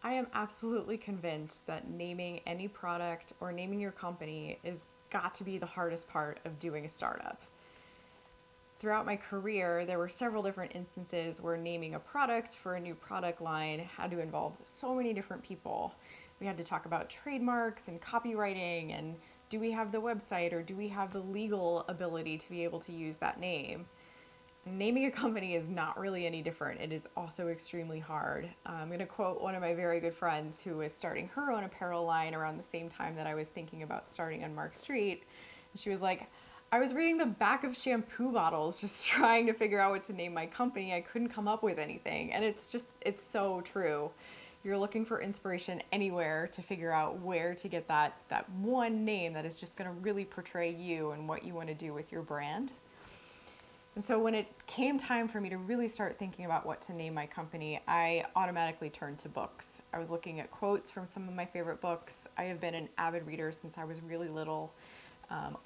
I am absolutely convinced that naming any product or naming your company is got to be the hardest part of doing a startup. Throughout my career, there were several different instances where naming a product for a new product line had to involve so many different people. We had to talk about trademarks and copywriting and do we have the website or do we have the legal ability to be able to use that name? Naming a company is not really any different. It is also extremely hard. I'm going to quote one of my very good friends who was starting her own apparel line around the same time that I was thinking about starting Unmarked Street. She was like, I was reading the back of shampoo bottles just trying to figure out what to name my company. I couldn't come up with anything. And it's so true. You're looking for inspiration anywhere to figure out where to get that one name that is just going to really portray you and what you want to do with your brand. And so when it came time for me to really start thinking about what to name my company, I automatically turned to books. I was looking at quotes from some of my favorite books. I have been an avid reader since I was really little.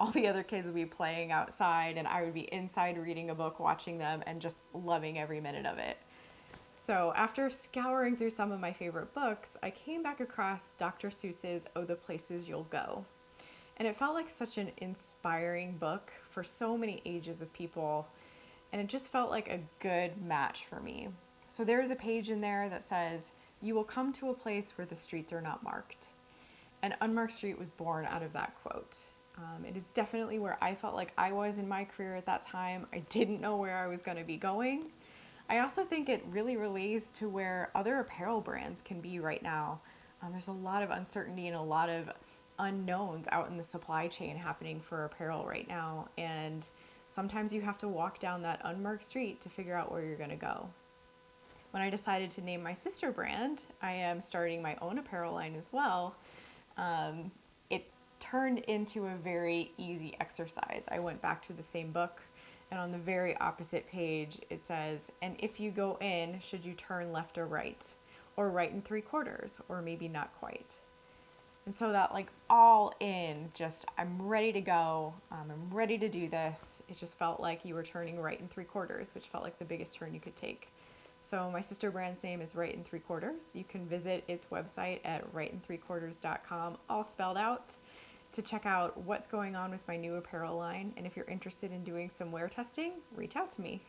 All the other kids would be playing outside and I would be inside reading a book, watching them, and just loving every minute of it. So after scouring through some of my favorite books, I came back across Dr. Seuss's Oh, the Places You'll Go. And it felt like such an inspiring book for so many ages of people. And it just felt like a good match for me. So there is a page in there that says, you will come to a place where the streets are not marked. And Unmarked Street was born out of that quote. It is definitely where I felt like I was in my career at that time. I didn't know where I was going to be going. I also think it really relates to where other apparel brands can be right now. There's a lot of uncertainty and a lot of unknowns out in the supply chain happening for apparel right now. And sometimes you have to walk down that unmarked street to figure out where you're going to go. When I decided to name my sister brand, I am starting my own apparel line as well. It turned into a very easy exercise. I went back to the same book, and on the very opposite page, it says, and if you go in, should you turn left or right? Or right and 3/4, or maybe not quite. And so that like all in, just I'm ready to go. I'm ready to do this. It just felt like you were turning right and 3/4, which felt like the biggest turn you could take. So my sister brand's name is Right and 3/4. You can visit its website at rightand3/4.com, all spelled out, to check out what's going on with my new apparel line. And if you're interested in doing some wear testing, reach out to me.